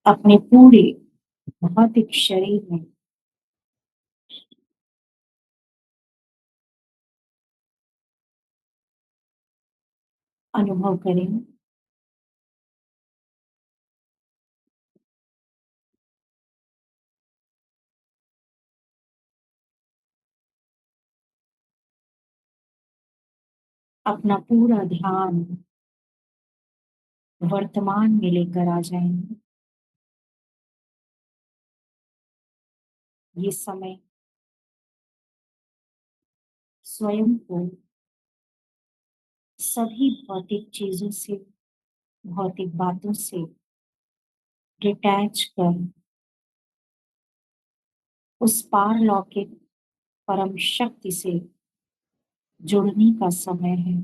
अपने पूरे भौतिक शरीर में अनुभव करें। अपना पूरा ध्यान वर्तमान में लेकर आ जाएं। ये समय स्वयं को सभी भौतिक चीजों से, भौतिक बातों से डिटैच कर उस पारलौकिक परम शक्ति से जुड़ने का समय है।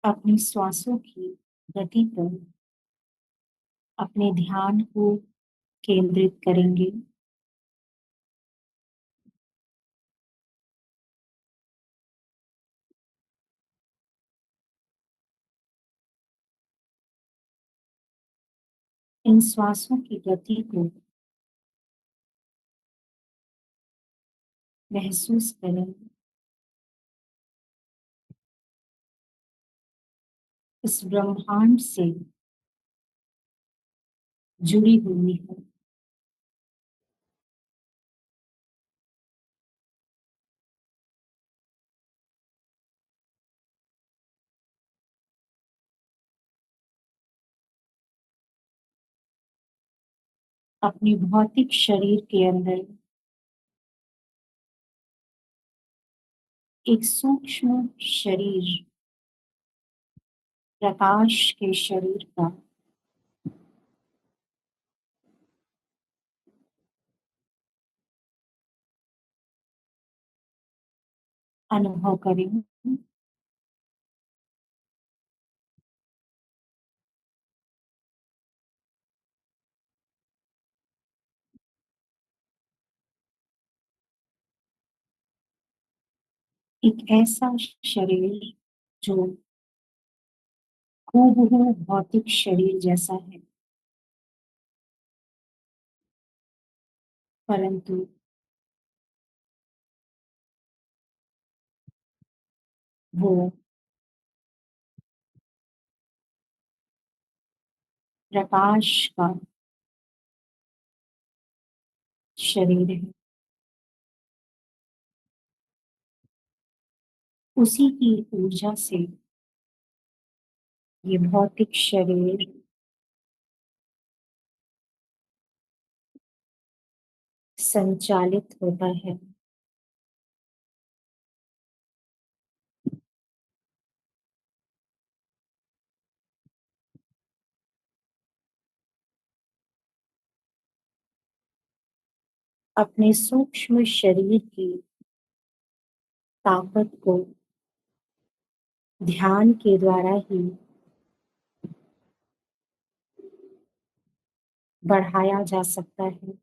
अपनी श्वासों की गति पर अपने ध्यान को केंद्रित करेंगे। इन श्वासों की गति को महसूस करें। इस ब्रह्मांड से जुड़ी हुई है। अपने भौतिक शरीर के अंदर एक सूक्ष्म शरीर, प्रकाश के शरीर का अनुभव करें। एक ऐसा शरीर जो हूबहू भौतिक शरीर जैसा है, परंतु वो प्रकाश का शरीर है। उसी की ऊर्जा से ये भौतिक शरीर संचालित होता है। अपने सूक्ष्म शरीर की ताकत को ध्यान के द्वारा ही बढ़ाया जा सकता है।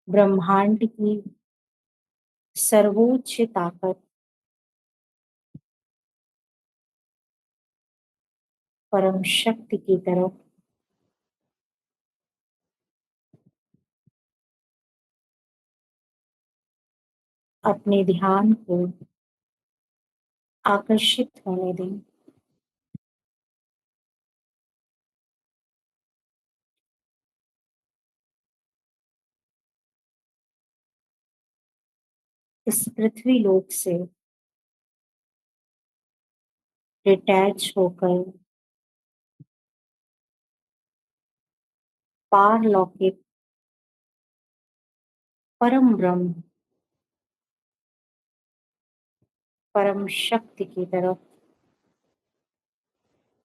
ब्रह्मांड की सर्वोच्च ताकत परम शक्ति की तरफ अपने ध्यान को आकर्षित होने दें। इस पृथ्वी लोक से डिटैच होकर पारलौकिक परम ब्रह्म, परम शक्ति की तरफ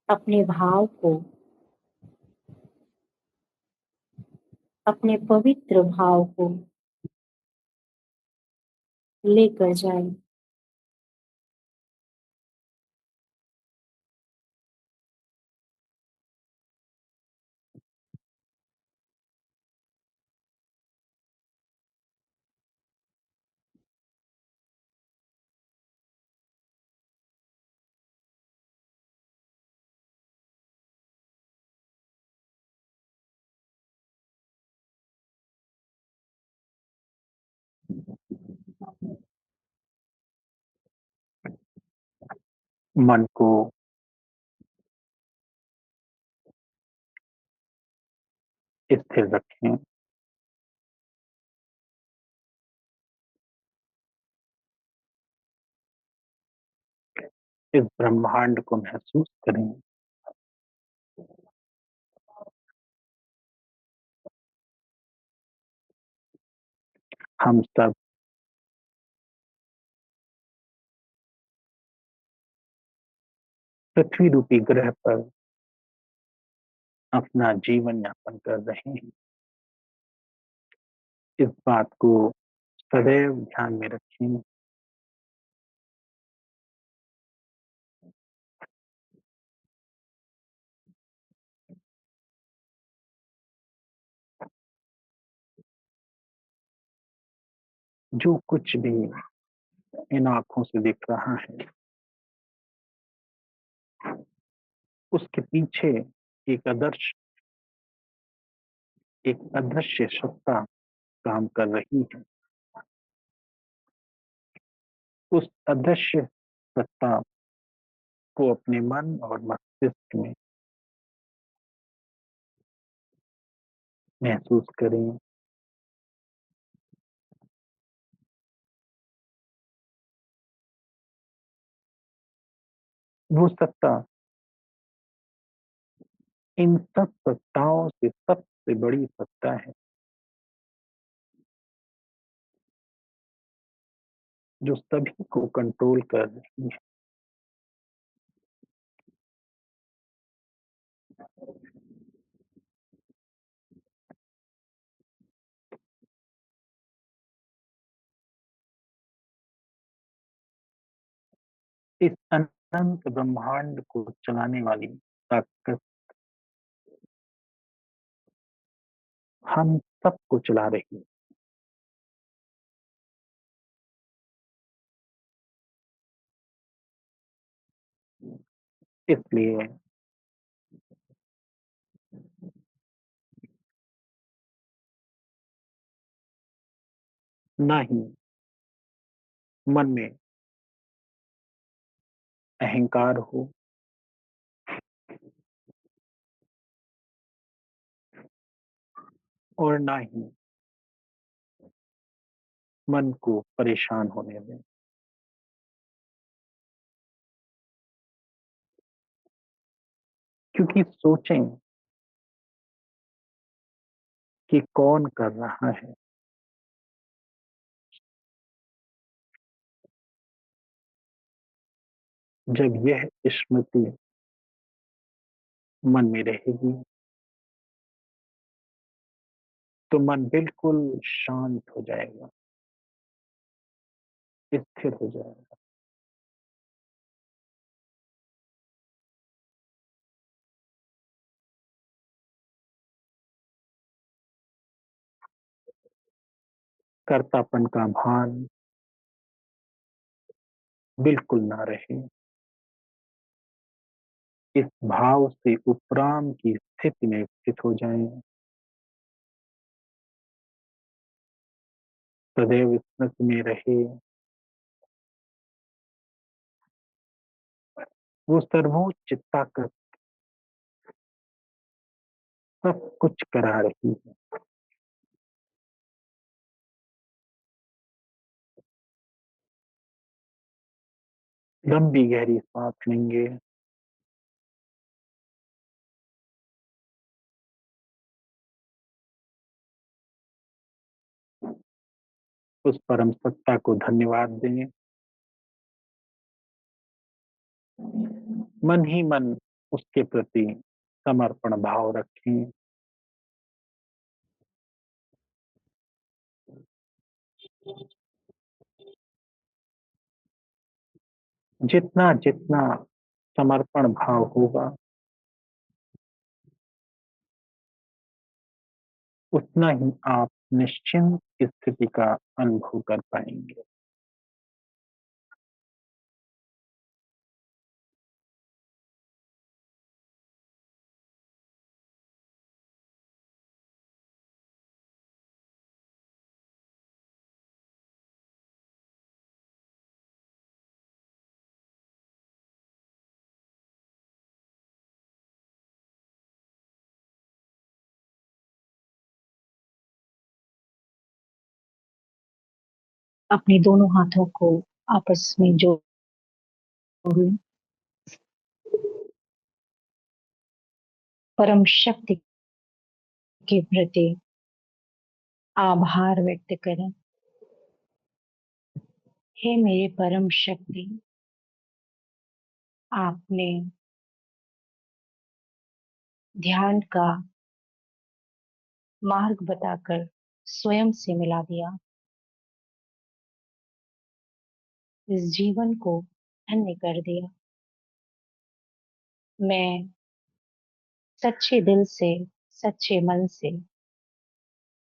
अपने भाव को, अपने पवित्र भाव को लेकर जाए। मन को स्थिर रखें। इस ब्रह्मांड को महसूस करें। हम सब पृथ्वी रूपी ग्रह पर अपना जीवन यापन कर रहे हैं। इस बात को सदैव ध्यान में रखें। जो कुछ भी इन आंखों से दिख रहा है, उसके पीछे एक एक अदृश्य सत्ता काम कर रही है। उस अदृश्य सत्ता को अपने मन और मस्तिष्क में महसूस करें। वो सत्ता इन सब सत्ताओं से सबसे बड़ी सत्ता है, जो सभी को कंट्रोल कर रही है। इस अनंत ब्रह्मांड को चलाने वाली ताकत हम सबको चला रही है। इसलिए ना ही मन में अहंकार हो, और ना ही मन को परेशान होने दें। क्योंकि सोचें कि कौन कर रहा है। जब यह स्मृति मन में रहेगी, तो मन बिल्कुल शांत हो जाएगा, स्थिर हो जाएगा। कर्तापन का भान बिल्कुल ना रहे। इस भाव से उपराम की स्थिति में स्थित हो जाएं। सदैव स्मृति में रहे वो सर्वोच्च ताकत सब कुछ करा रही है। लंबी गहरी सांस लेंगे। उस परम सत्ता को धन्यवाद दें। मन ही मन उसके प्रति समर्पण भाव रखें। जितना जितना समर्पण भाव होगा, उतना ही आप निश्चिंत स्थिति का अनुभव कर पाएंगे। अपने दोनों हाथों को आपस में जोड़ लें। परम शक्ति के प्रति आभार व्यक्त करें। हे मेरे परम शक्ति, आपने ध्यान का मार्ग बताकर स्वयं से मिला दिया। इस जीवन को धन्य कर दिया। मैं सच्चे दिल से, सच्चे मन से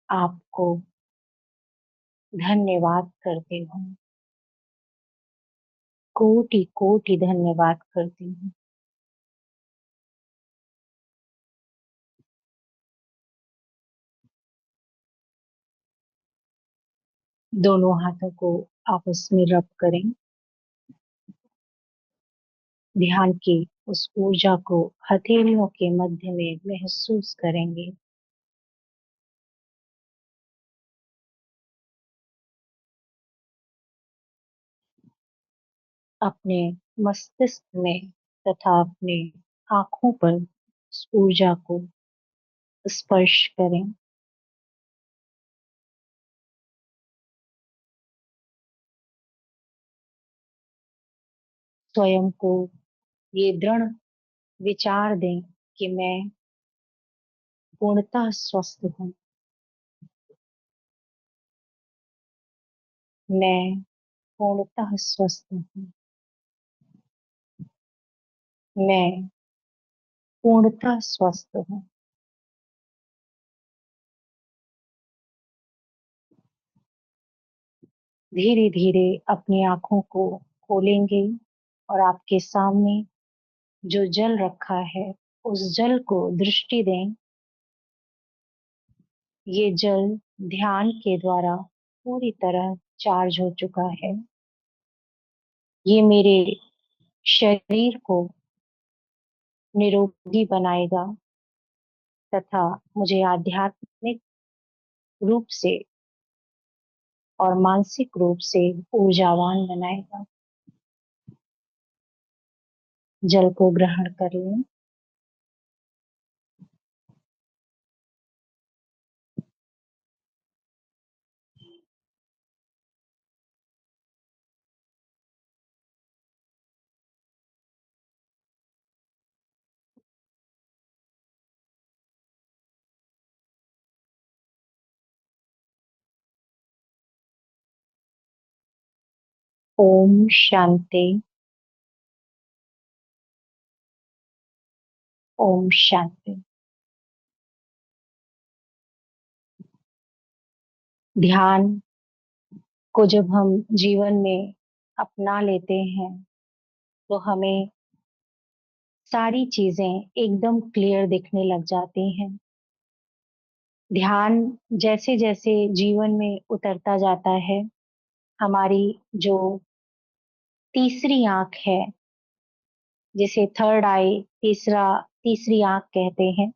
आपको धन्यवाद करती हूँ। कोटि कोटि धन्यवाद करती हूँ। दोनों हाथों को आपस में रब करें। ध्यान की उस ऊर्जा को हथेलियों के मध्य में महसूस करेंगे। अपने मस्तिष्क में तथा अपने आंखों पर उस ऊर्जा को स्पर्श करें। स्वयं को ये दृढ़ विचार दें कि मैं पूर्णतः स्वस्थ हूँ। मैं पूर्णतः स्वस्थ हूँ। मैं पूर्णतः स्वस्थ हूँ। धीरे धीरे अपनी आंखों को खोलेंगे और आपके सामने जो जल रखा है उस जल को दृष्टि दें। ये जल ध्यान के द्वारा पूरी तरह चार्ज हो चुका है। ये मेरे शरीर को निरोगी बनाएगा तथा मुझे आध्यात्मिक रूप से और मानसिक रूप से ऊर्जावान बनाएगा। जल को ग्रहण कर लें। ओम शांति। ओम शांति। ध्यान को जब हम जीवन में अपना लेते हैं तो हमें सारी चीजें एकदम क्लियर दिखने लग जाती हैं। ध्यान जैसे जैसे जीवन में उतरता जाता है, हमारी जो तीसरी आंख है, जिसे थर्ड आई, तीसरी आंख कहते हैं,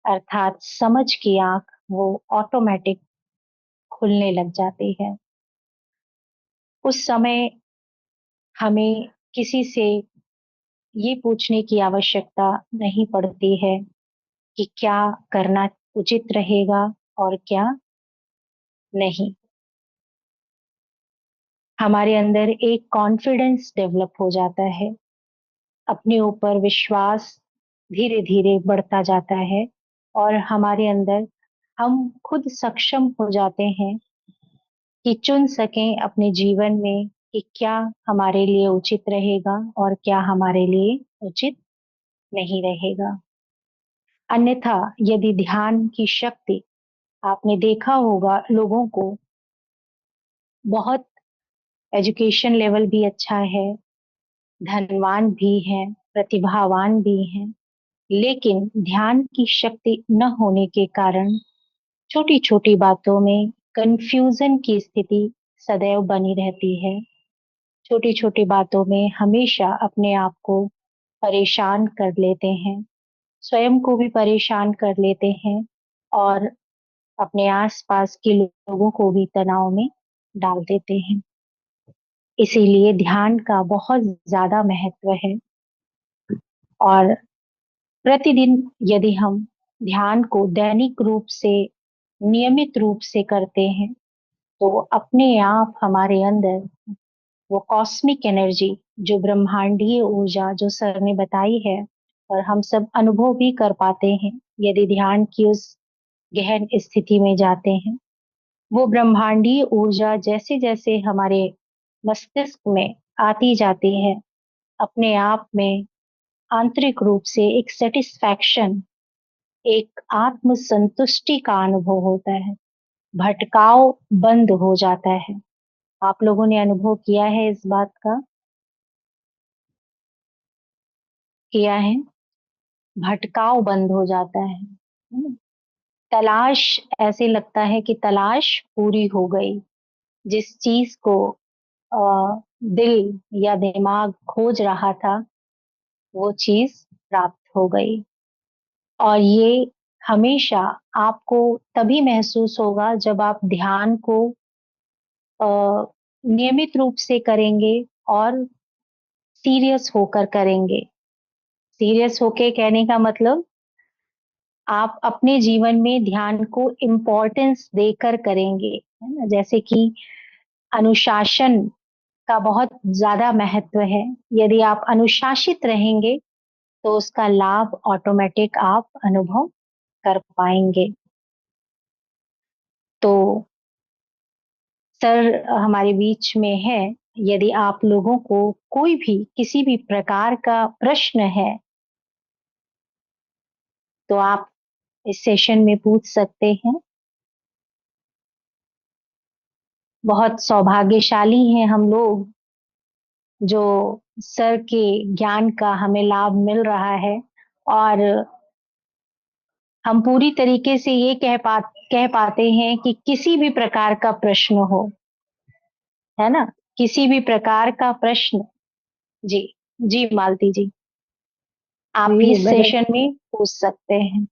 अर्थात समझ की आंख, वो ऑटोमेटिक खुलने लग जाती है। उस समय हमें किसी से ये पूछने की आवश्यकता नहीं पड़ती है कि क्या करना उचित रहेगा और क्या नहीं। हमारे अंदर एक कॉन्फिडेंस डेवलप हो जाता है। अपने ऊपर विश्वास धीरे धीरे बढ़ता जाता है और हमारे अंदर हम खुद सक्षम हो जाते हैं कि चुन सकें अपने जीवन में कि क्या हमारे लिए उचित रहेगा और क्या हमारे लिए उचित नहीं रहेगा। अन्यथा यदि ध्यान की शक्ति, आपने देखा होगा लोगों को बहुत एजुकेशन लेवल भी अच्छा है, धनवान भी है, प्रतिभावान भी है, लेकिन ध्यान की शक्ति न होने के कारण छोटी छोटी बातों में कंफ्यूजन की स्थिति सदैव बनी रहती है। छोटी छोटी बातों में हमेशा अपने आप को परेशान कर लेते हैं, स्वयं को भी परेशान कर लेते हैं और अपने आसपास के लोगों को भी तनाव में डाल देते हैं। इसीलिए ध्यान का बहुत ज्यादा महत्व है। और प्रतिदिन यदि हम ध्यान को दैनिक रूप से, नियमित रूप से करते हैं, तो अपने आप हमारे अंदर वो कॉस्मिक एनर्जी, जो ब्रह्मांडीय ऊर्जा जो सर ने बताई है और हम सब अनुभव भी कर पाते हैं यदि ध्यान की उस गहन स्थिति में जाते हैं, वो ब्रह्मांडीय ऊर्जा जैसे जैसे हमारे मस्तिष्क में आती जाती है, अपने आप में आंतरिक रूप से एक सेटिस्फैक्शन, एक आत्म संतुष्टि का अनुभव होता है। भटकाव बंद हो जाता है। आप लोगों ने अनुभव किया है इस बात का? किया है। भटकाव बंद हो जाता है। तलाश, ऐसे लगता है कि तलाश पूरी हो गई। जिस चीज को दिल या दिमाग खोज रहा था, वो चीज प्राप्त हो गई। और ये हमेशा आपको तभी महसूस होगा जब आप ध्यान को अ, नियमित रूप से करेंगे और सीरियस होकर करेंगे। सीरियस होके कहने का मतलब, आप अपने जीवन में ध्यान को इम्पोर्टेंस देकर करेंगे, है ना। जैसे कि अनुशासन का बहुत ज्यादा महत्व है। यदि आप अनुशासित रहेंगे तो उसका लाभ ऑटोमेटिक आप अनुभव कर पाएंगे। तो सर हमारे बीच में है। यदि आप लोगों को कोई भी किसी भी प्रकार का प्रश्न है तो आप इस सेशन में पूछ सकते हैं। बहुत सौभाग्यशाली हैं हम लोग जो सर के ज्ञान का हमें लाभ मिल रहा है। और हम पूरी तरीके से ये कह पाते हैं कि किसी भी प्रकार का प्रश्न हो, है ना, किसी भी प्रकार का प्रश्न। जी, जी मालती जी, आप भी जी, इस मैंने सेशन में पूछ सकते हैं।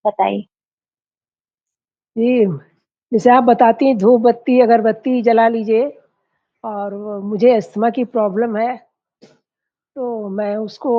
बताइए। जी, जैसे आप बताती हैं धूप बत्ती, अगरबत्ती जला लीजिए और वो मुझे अस्थमा की प्रॉब्लम है, तो मैं उसको